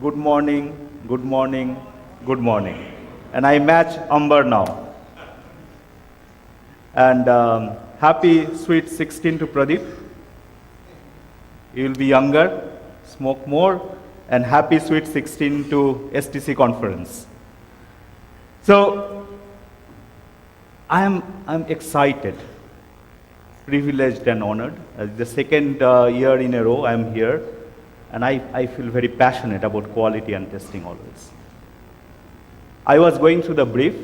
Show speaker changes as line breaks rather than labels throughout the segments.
good morning, good morning, good morning. And I match Amber now. And happy sweet 16 to Pradeep. You will be younger, smoke more, and happy sweet 16 to STC conference. So I'm excited, privileged and honored. The second year in a row I'm here, and I feel very passionate about quality and testing always. I was going through the brief,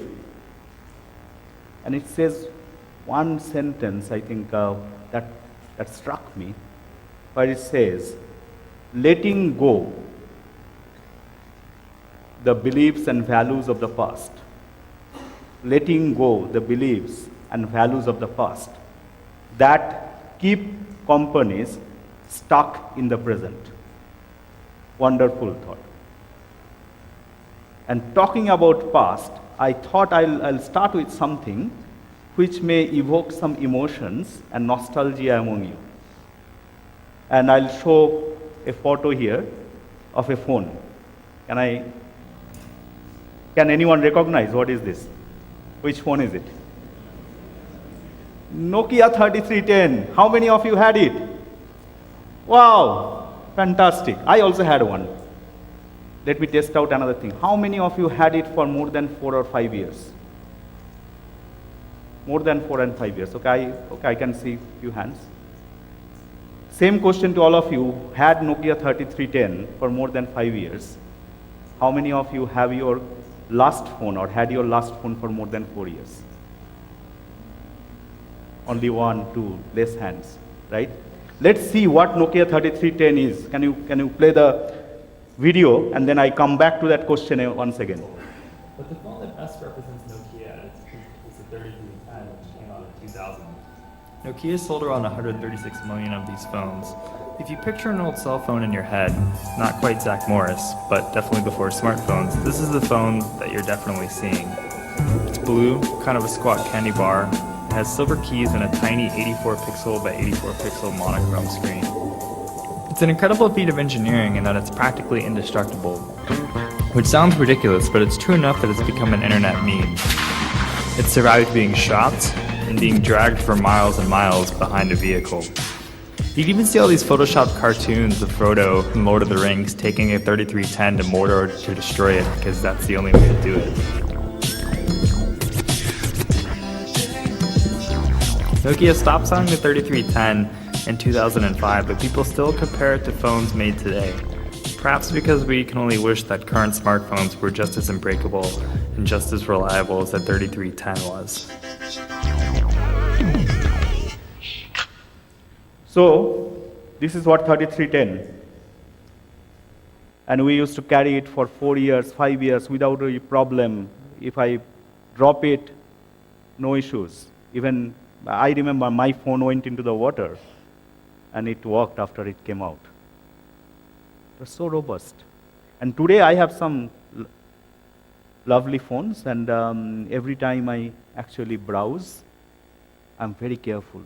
and it says one sentence, I think, that struck me, where it says, letting go the beliefs and values of the past. Letting go the beliefs and values of the past that keep companies stuck in the present. Wonderful thought. And talking about past, I thought I'll start with something which may evoke some emotions and nostalgia among you. And I'll show a photo here of a phone. Can anyone recognize what is this? Which phone is it? Nokia 3310. How many of you had it? Wow, fantastic. I also had one. Let me test out another thing. How many of you had it for more than 4 or 5 years? More than 4 and 5 years. Okay, I can see few hands. Same question to all of you. Had Nokia 3310 for more than 5 years. How many of you have your last phone or had your last phone for more than 4 years? Only 1, 2, less hands, right? Let's see what Nokia 3310 is. Can you play the video and then I come back to that question once again.
But the phone that best represents Nokia at its peak is the 3310, which came out in 2000. Nokia sold around 136 million of these phones. If you picture an old cell phone in your head, not quite Zach Morris, but definitely before smartphones, this is the phone that you're definitely seeing. It's blue, kind of a squat candy bar. It has silver keys and a tiny 84 pixel by 84 pixel monochrome screen. It's an incredible feat of engineering in that it's practically indestructible. Which sounds ridiculous, but it's true enough that it's become an internet meme. It survived being shot and being dragged for miles and miles behind a vehicle. You can even see all these photoshopped cartoons of Frodo in Lord of the Rings taking a 3310 to Mordor to destroy it because that's the only way to do it. Nokia stopped selling the 3310 in 2005, but people still compare it to phones made today. Perhaps because we can only wish that current smartphones were just as unbreakable and just as reliable as the 3310 was.
So, this is what 3310. And we used to carry it for 4 years, 5 years without a problem. If I drop it, no issues. Even I remember my phone went into the water and it worked after it came out. It was so robust. And today I have some lovely phones, and every time I actually browse, I'm very careful,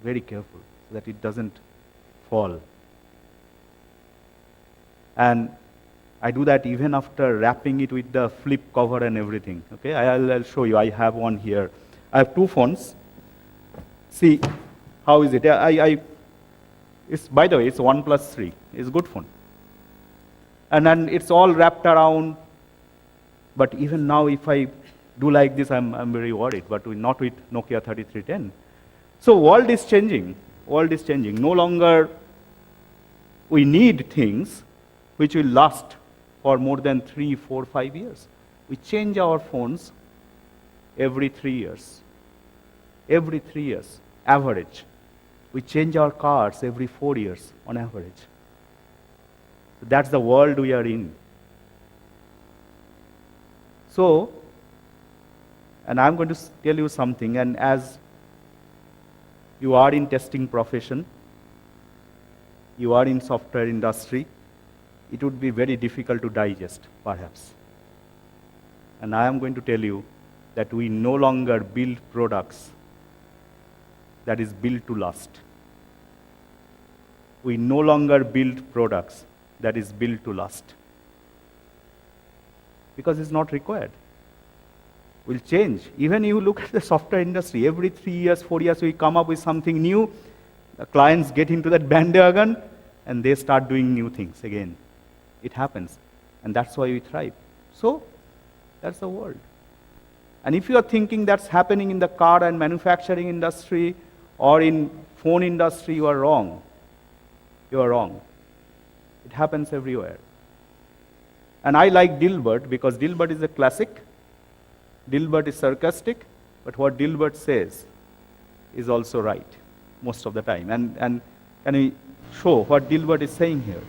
so that it doesn't fall. And I do that even after wrapping it with the flip cover and everything. Okay, I'll show you. I have one here. I have 2 phones. See, how is it? It's, by the way, it's OnePlus 3. It's a good phone. And then it's all wrapped around. But even now, if I do like this, I'm very worried. But not with Nokia 3310. So world is changing. World is changing. No longer we need things which will last for more than 3, 4, 5 years. We change our phones every 3 years. Every 3 years, average. We change our cars every 4 years on average. So that's the world we are in. So, and I'm going to tell you something, and as you are in testing profession, you are in software industry, it would be very difficult to digest, perhaps. And I am going to tell you that we no longer build products that is built to last. We no longer build products that is built to last. because it's not required. Will change. Even you look at the software industry, every 3 years, 4 years, we come up with something new, the clients get into that bandwagon, and they start doing new things again. It happens. And that's why we thrive. So, that's the world. And if you are thinking that's happening in the car and manufacturing industry or in phone industry, you are wrong. You are wrong. It happens everywhere. And I like Dilbert because Dilbert is a classic. Dilbert is sarcastic, but what Dilbert says is also right most of the time. And can we show what Dilbert is saying here?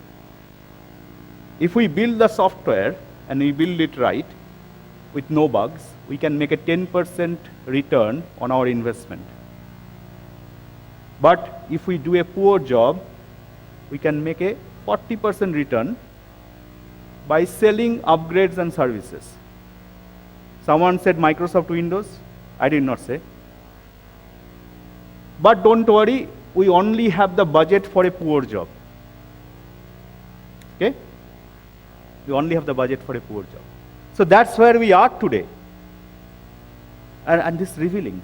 If we build the software and we build it right with no bugs, we can make a 10% return on our investment. But if we do a poor job, we can make a 40% return by selling upgrades and services. Someone said Microsoft Windows. I did not say. But don't worry, we only have the budget for a poor job. Okay? We only have the budget for a poor job. So that's where we are today. And this is revealing.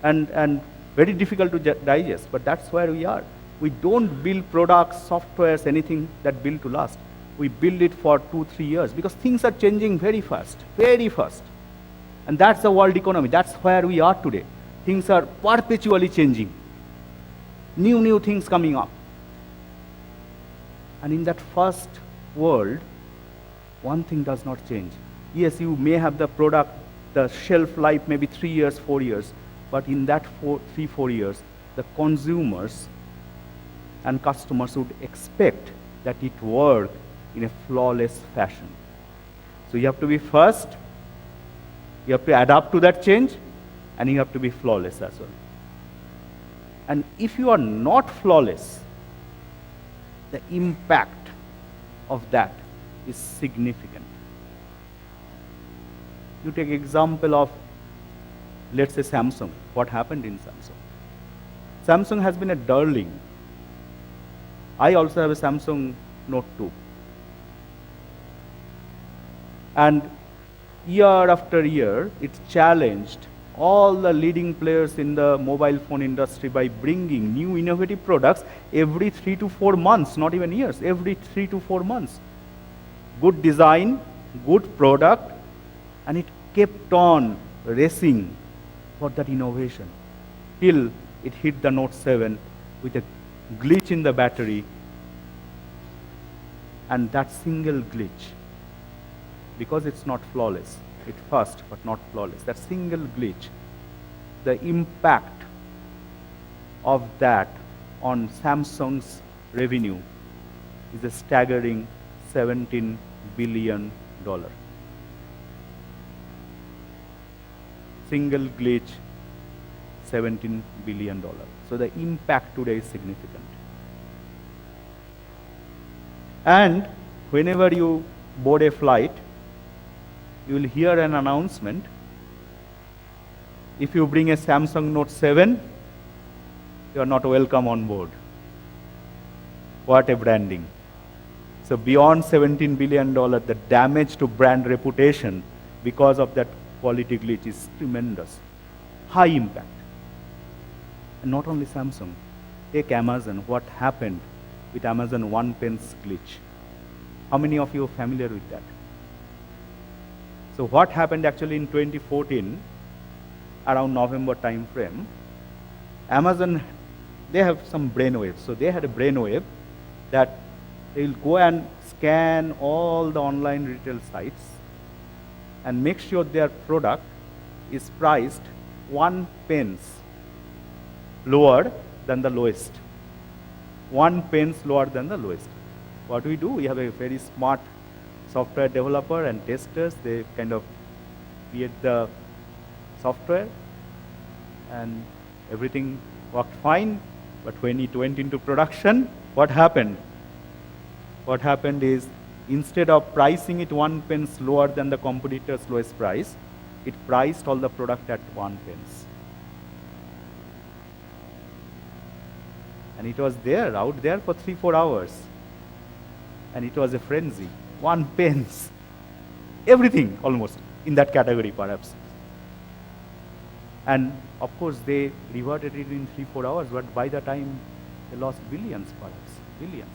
And very difficult to digest, but that's where we are. We don't build products, softwares, anything that build to last. We build it for 2-3 years because things are changing very fast, very fast. And that's the world economy. That's where we are today. Things are perpetually changing. New things coming up. And in that first world, one thing does not change. Yes, you may have the product, the shelf life maybe 3 years, 4 years, but in that 3-4 years, the consumers and customers would expect that it work in a flawless fashion. So you have to be first, you have to adapt to that change, and you have to be flawless as well. And if you are not flawless, the impact of that is significant. You take example of, let's say Samsung. What happened in Samsung? Samsung has been a darling. I also have a Samsung Note 2. And year after year, it challenged all the leading players in the mobile phone industry by bringing new innovative products every 3 to 4 months, not even years, every 3 to 4 months. Good design, good product, and it kept on racing for that innovation till it hit the Note 7 with a glitch in the battery, and that single glitch, because it's not flawless, it's fast but not flawless, that single glitch, the impact of that on Samsung's revenue is a staggering $17 billion. Single glitch, $17 billion. So the impact today is significant. And whenever you board a flight, you will hear an announcement. If you bring a Samsung Note 7, you are not welcome on board. What a branding. So beyond $17 billion, the damage to brand reputation because of that quality glitch is tremendous. High impact. And not only Samsung. Take Amazon. What happened with Amazon 1 pence glitch? How many of you are familiar with that? So what happened actually in 2014, around November time frame, Amazon, they have some brainwaves. So they had a brainwave that they will go and scan all the online retail sites and make sure their product is priced 1 pence lower than the lowest. 1 pence lower than the lowest. What we do, we have a very smart software developer and testers. They kind of create the software and everything worked fine. But when it went into production, what happened? What happened is, instead of pricing it 1 pence lower than the competitor's lowest price, it priced all the product at 1 pence. And it was there, out there for 3-4 hours. And it was a frenzy. 1 pence. everything almost in that category perhaps. And of course they reverted it in 3-4 hours, but by the time they lost billions perhaps, billions.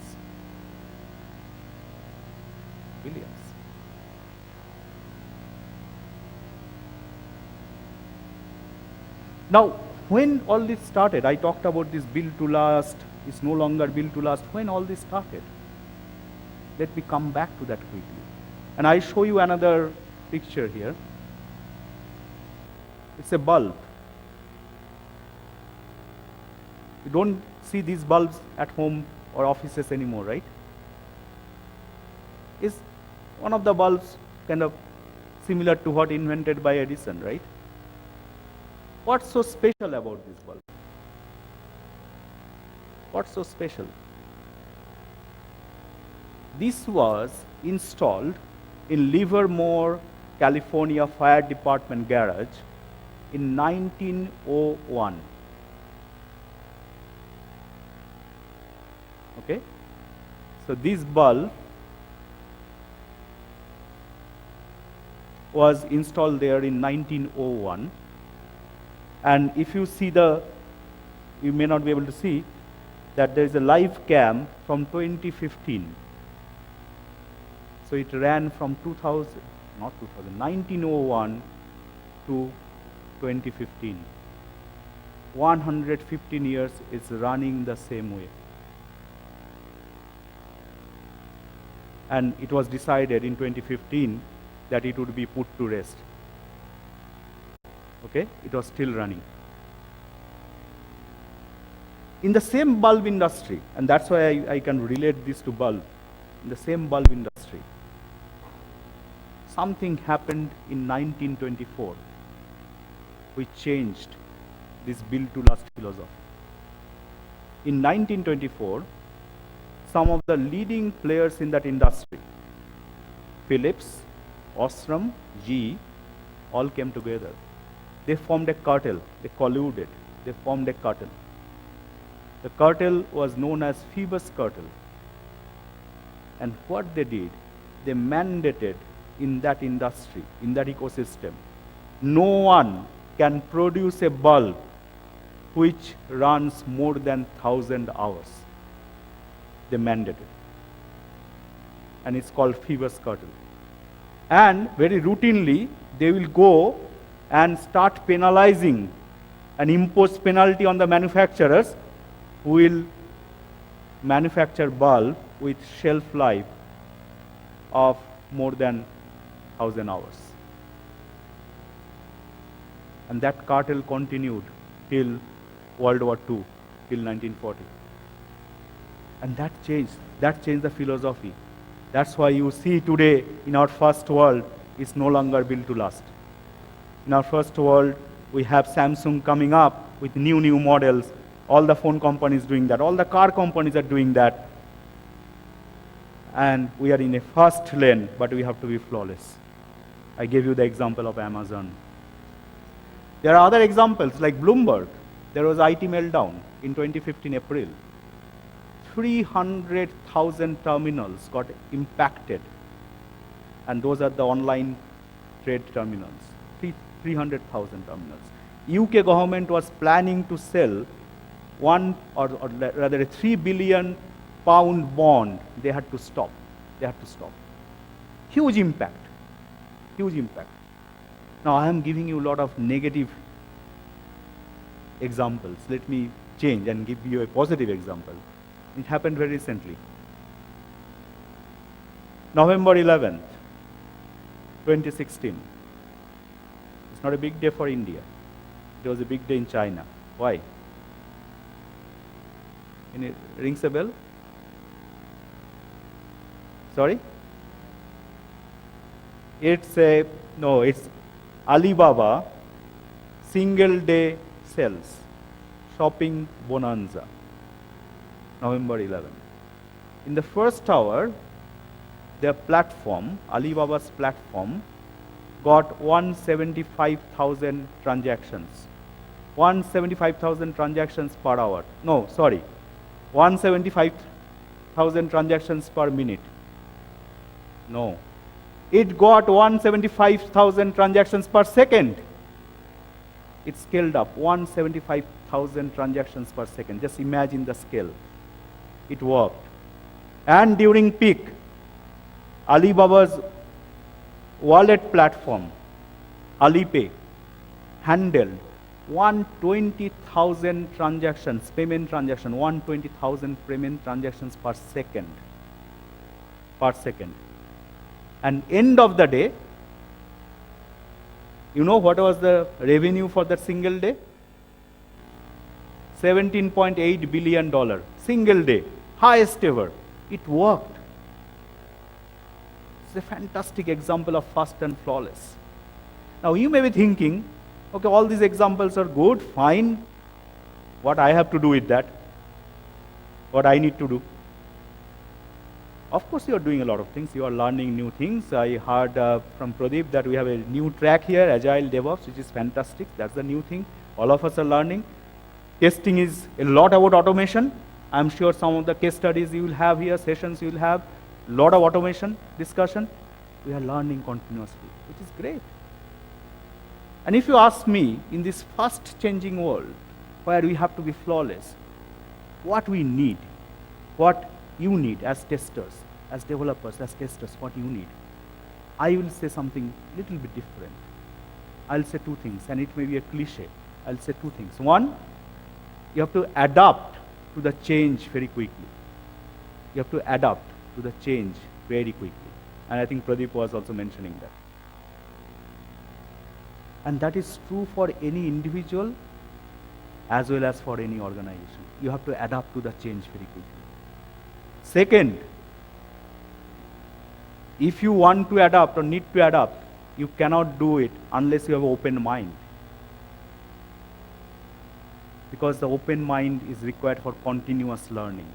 Now, when all this started, I talked about this build to last, it's no longer build to last. When all this started? Let me come back to that quickly. And I show you another picture here. It's a bulb. You don't see these bulbs at home or offices anymore, right? It's one of the bulbs kind of similar to what invented by Edison, right? What's so special about this bulb? What's so special? This was installed in Livermore, California Fire Department garage in 1901. Okay? So this bulb was installed there in 1901. And if you see you may not be able to see that there is a live cam from 2015. So it ran from 1901 to 2015. 115 years is running the same way. And it was decided in 2015 that it would be put to rest. Okay, it was still running. In the same bulb industry, and that's why I can relate this to bulb, in the same bulb industry, something happened in 1924 which changed this build to last philosophy. In 1924, some of the leading players in that industry, Philips, Osram, GE, all came together. They formed a cartel. They colluded. They formed a cartel. The cartel was known as Phoebus cartel. And what they did, they mandated in that industry, in that ecosystem, no one can produce a bulb which runs more than 1,000 hours. They mandated. And it's called Phoebus cartel. And very routinely, they will go and start penalizing and impose penalty on the manufacturers who will manufacture bulb with shelf life of more than 1,000 hours. And that cartel continued till World War II, till 1940. And that changed the philosophy. That's why you see today in our first world, it's no longer built to last. In our first world, we have Samsung coming up with new models. All the phone companies doing that. All the car companies are doing that. And we are in a fast lane, but we have to be flawless. I gave you the example of Amazon. There are other examples like Bloomberg. There was IT meltdown in 2015 April. 300,000 terminals got impacted. And those are the online trade terminals. 300,000 terminals. UK government was planning to sell a 3 billion pound bond. They had to stop. Huge impact. Now I am giving you a lot of negative examples. Let me change and give you a positive example. It happened very recently. November 11th, 2016. It's not a big day for India. It was a big day in China. Why? It rings a bell? Sorry? It's Alibaba single day sales, shopping bonanza, November 11. In the first hour, their platform, Alibaba's platform, got 175,000 transactions. 175,000 transactions per hour. 175,000 transactions per minute. No. It got 175,000 transactions per second. It scaled up, 175,000 transactions per second. Just imagine the scale. It worked. And during peak, Alibaba's wallet platform, Alipay, handled 120,000 transactions, payment transaction, 120,000 payment transactions per second. Per second. And end of the day, you know what was the revenue for that single day? $17.8 billion. Single day. Highest ever. It worked. It's a fantastic example of fast and flawless. Now you may be thinking, okay, all these examples are good, fine. What I have to do with that? What I need to do? Of course, you are doing a lot of things. You are learning new things. I heard from Pradeep that we have a new track here, Agile DevOps, which is fantastic. That's the new thing. All of us are learning. Testing is a lot about automation. I'm sure some of the case studies you will have here, sessions you will have, a lot of automation discussion. We are learning continuously, which is great. And if you ask me, in this fast changing world, where we have to be flawless, what we need, what you need as testers, as developers, as testers, what you need, I will say something little bit different. I'll say two things, and it may be a cliche. I'll say two things. One, you have to adapt to the change very quickly. You have to adapt to the change very quickly. And I think Pradeep was also mentioning that. And that is true for any individual as well as for any organization. You have to adapt to the change very quickly. Second, if you want to adapt or need to adapt, you cannot do it unless you have an open mind. Because the open mind is required for continuous learning.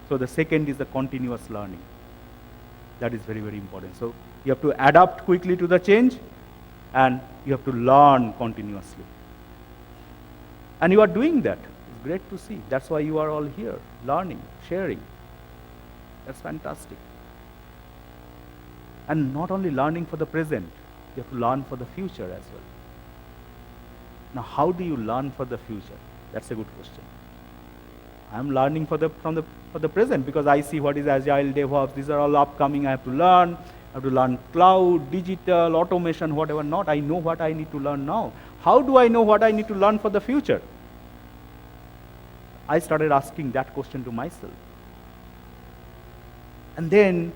So the second is the continuous learning. That is very, very important. So you have to adapt quickly to the change, and you have to learn continuously. And you are doing that. It's great to see. That's why you are all here, learning, sharing. That's fantastic. And not only learning for the present, you have to learn for the future as well. Now, how do you learn for the future? That's a good question. I'm learning for the present because I see what is Agile, DevOps. These are all upcoming. I have to learn. I have to learn cloud, digital, automation, whatever not. I know what I need to learn now. How do I know what I need to learn for the future? I started asking that question to myself. And then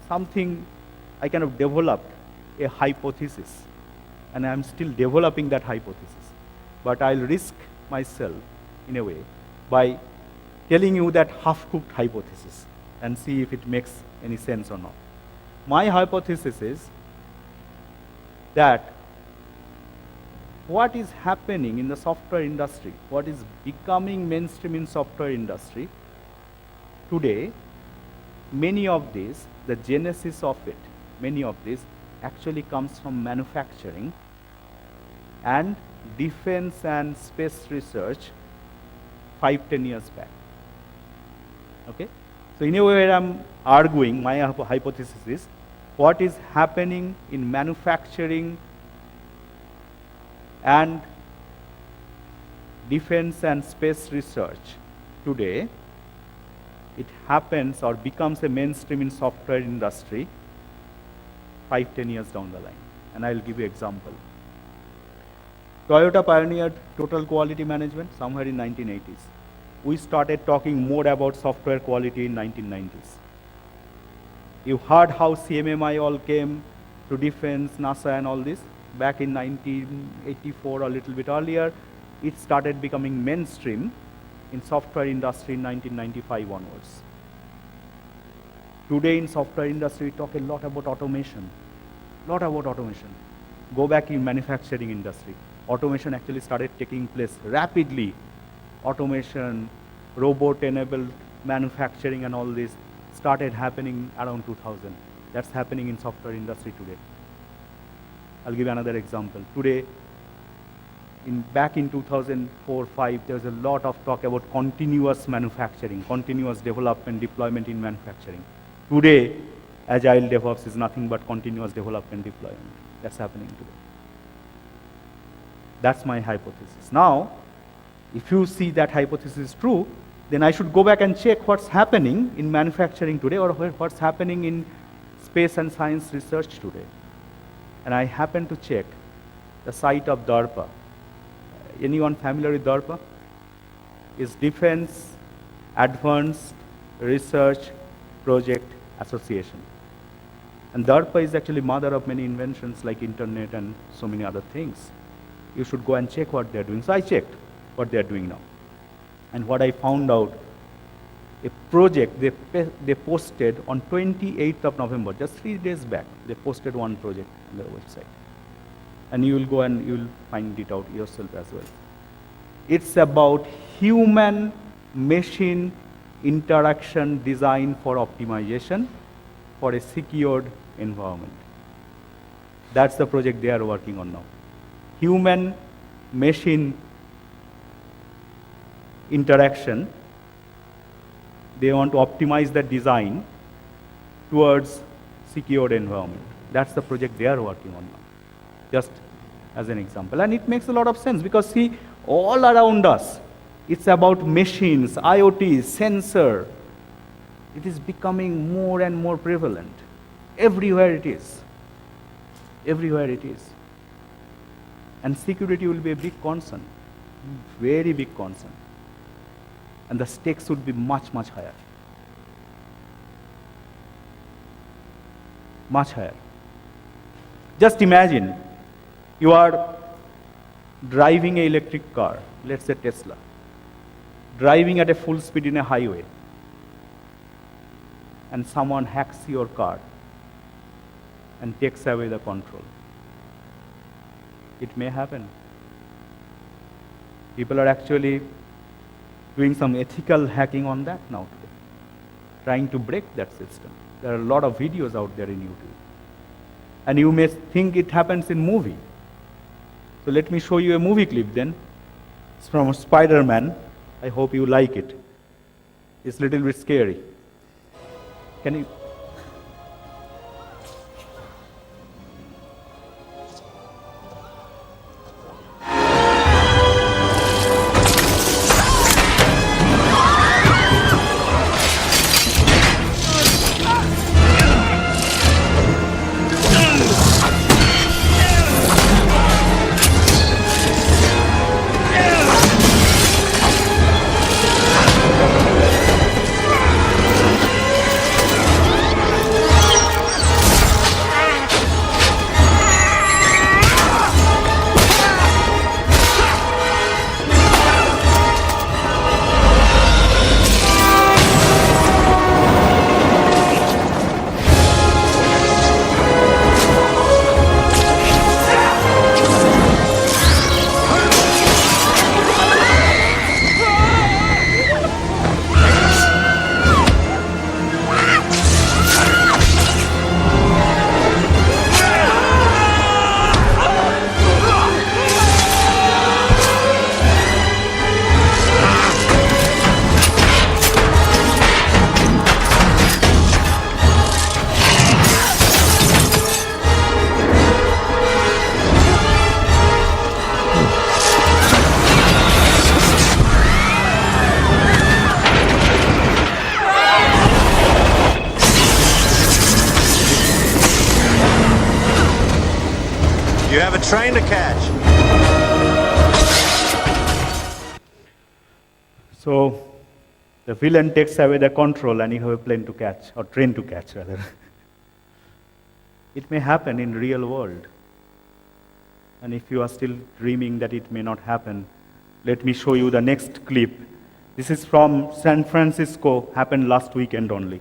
something I kind of developed a hypothesis. And I'm still developing that hypothesis. But I'll risk myself, in a way, by telling you that half-cooked hypothesis and see if it makes any sense or not. My hypothesis is that what is happening in the software industry, what is becoming mainstream in software industry today, many of these, the genesis of it, many of these actually comes from manufacturing and defense and space research 5-10 years back. Okay? So in a way I'm arguing, my hypothesis is, what is happening in manufacturing and defense and space research today, it happens or becomes a mainstream in software industry 5-10 years down the line. And I'll give you an example. Toyota pioneered total quality management somewhere in 1980s. We started talking more about software quality in 1990s. You heard how CMMI all came to defense, NASA and all this. Back in 1984 or a little bit earlier, it started becoming mainstream in software industry in 1995 onwards. Today in software industry, we talk a lot about automation. Go back in manufacturing industry. Automation actually started taking place rapidly. Automation, robot-enabled manufacturing and all this started happening around 2000. That's happening in software industry today. I'll give you another example. Today, back in 2004-05, there was a lot of talk about continuous manufacturing, continuous development, deployment in manufacturing. Today, agile DevOps is nothing but continuous development deployment. That's happening today. That's my hypothesis. Now, if you see that hypothesis is true, then I should go back and check what's happening in manufacturing today or what's happening in space and science research today. And I happen to check the site of DARPA. Anyone familiar with DARPA? It's Defense Advanced Research Project Association. And DARPA is actually mother of many inventions like internet and so many other things. You should go and check what they're doing. So I checked what they're doing now. And what I found out, a project they posted on 28th of November, just 3 days back, they posted one project on their website. And you will go and you will find it out yourself as well. It's about human-machine interaction design for optimization for a secured environment. That's the project they are working on now. Human-machine interaction, they want to optimize the design towards secured environment. That's the project they are working on now, just as an example. And it makes a lot of sense because see, all around us, it's about machines, IoT, sensor. It is becoming more and more prevalent. Everywhere it is. Everywhere it is. And security will be a big concern, very big concern. And the stakes would be much, much higher. Much higher. Just imagine, you are driving an electric car, let's say Tesla, driving at a full speed in a highway, and someone hacks your car and takes away the control. It may happen. People are actually doing some ethical hacking on that now today, trying to break that system. There are a lot of videos out there in YouTube. And you may think it happens in movie. So let me show you a movie clip then. It's from Spider-Man. I hope you like it. It's a little bit scary. Can you?
You have a train to catch.
So the villain takes away the control and you have a plane to catch, or train to catch rather. It may happen in real world. And if you are still dreaming that it may not happen, let me show you the next clip. This is from San Francisco, happened last weekend only.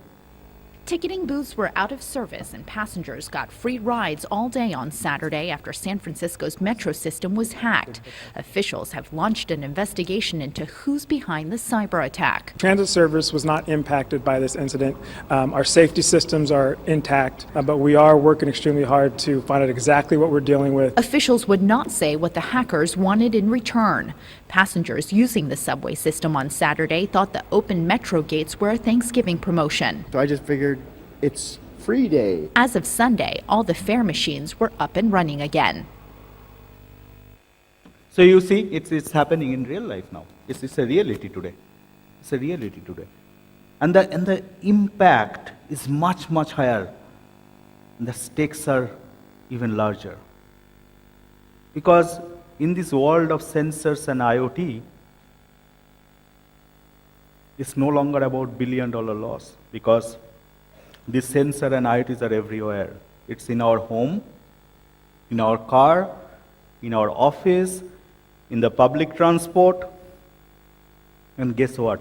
Ticketing booths were out of service and passengers got free rides all day on Saturday after San Francisco's metro system was hacked. Officials have launched an investigation into who's behind the cyber attack.
Transit service was not impacted by this incident. Our safety systems are intact, but we are working extremely hard to find out exactly what we're dealing with.
Officials would not say what the hackers wanted in return. Passengers using the subway system on Saturday thought the open metro gates were a Thanksgiving promotion.
So I just figured It's free day.
As of Sunday, all the fare machines were up and running again.
So you see, it's happening in real life now. It's a reality today. It's a reality today. And the impact is much, much higher. And the stakes are even larger. Because in this world of sensors and IoT, it's no longer about billion-dollar loss, because this sensor and IoTs are everywhere. It's in our home, in our car, in our office, in the public transport. And guess what?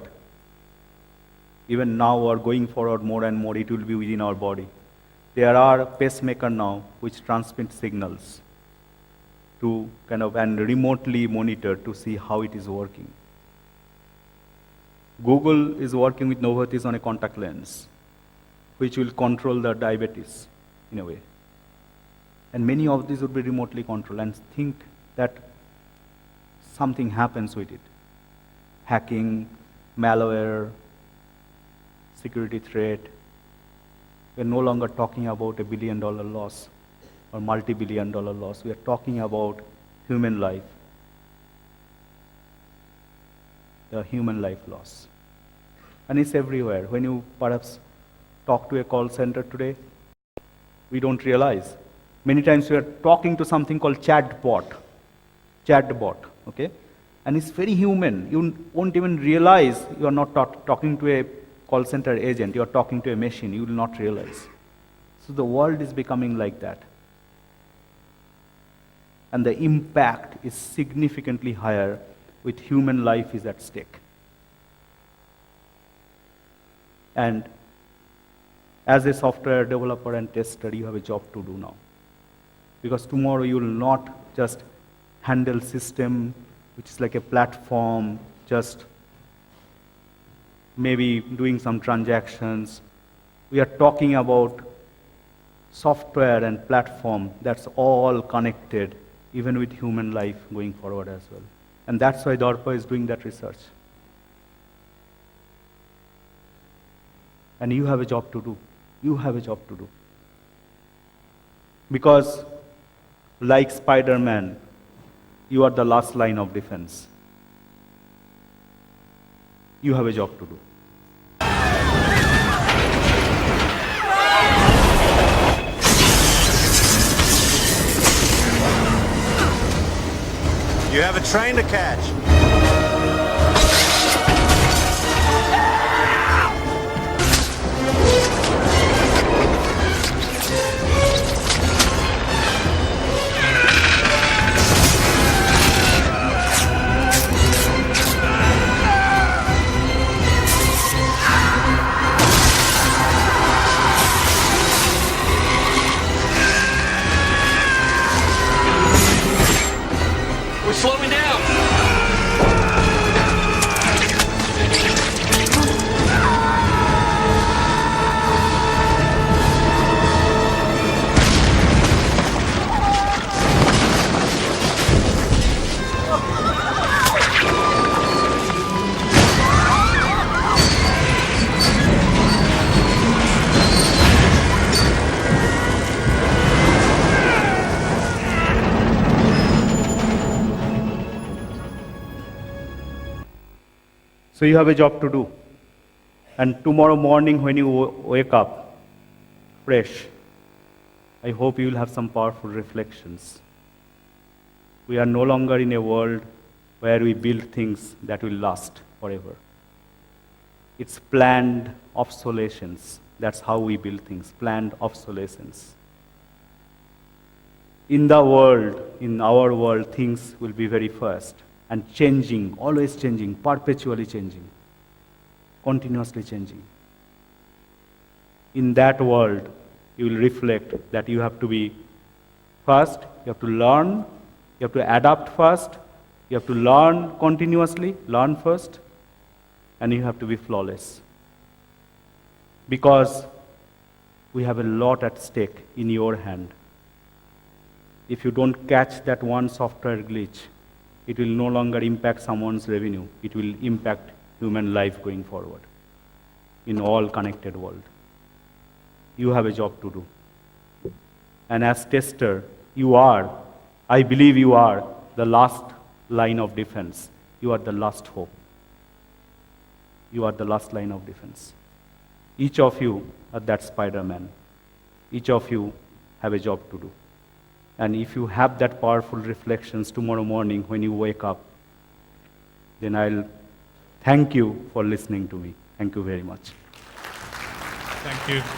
Even now or going forward more and more, it will be within our body. There are pacemakers now which transmit signals to and remotely monitor to see how it is working. Google is working with Novartis on a contact lens, which will control the diabetes in a way. And many of these would be remotely controlled, and think that something happens with it. Hacking, malware, security threat. We're no longer talking about a billion-dollar loss or multi-billion-dollar loss. We are talking about human life. The human life loss. And it's everywhere. When you perhaps talk to a call center today, we don't realize. Many times we are talking to something called chatbot, okay? And it's very human. You won't even realize you are not talking to a call center agent, you are talking to a machine, you will not realize. So the world is becoming like that. And the impact is significantly higher with human life is at stake. And as a software developer and tester, you have a job to do now. Because tomorrow you will not just handle system, which is like a platform, just maybe doing some transactions. We are talking about software and platform that's all connected, even with human life going forward as well. And that's why DARPA is doing that research. And you have a job to do. You have a job to do. Because like Spider-Man, you are the last line of defense. You have a job to do.
You have a train to catch.
We're slowing down.
So you have a job to do. And tomorrow morning when you wake up fresh, I hope you will have some powerful reflections. We are no longer in a world where we build things that will last forever. It's planned obsolescence. That's how we build things, planned obsolescence. In the world, in our world, things will be very fast and changing, always changing, perpetually changing, continuously changing. In that world, you will reflect that you have to be fast, you have to learn, you have to adapt fast, you have to learn continuously, learn first, and you have to be flawless. Because we have a lot at stake in your hand. If you don't catch that one software glitch, it will no longer impact someone's revenue. It will impact human life going forward in all connected world. you have a job to do. And as tester, you are, I believe you are, the last line of defense. You are the last hope. You are the last line of defense. Each of you are that Spider-Man. Each of you have a job to do. And if you have that powerful reflections tomorrow morning when you wake up, then I'll thank you for listening to me. Thank you very much.
Thank you.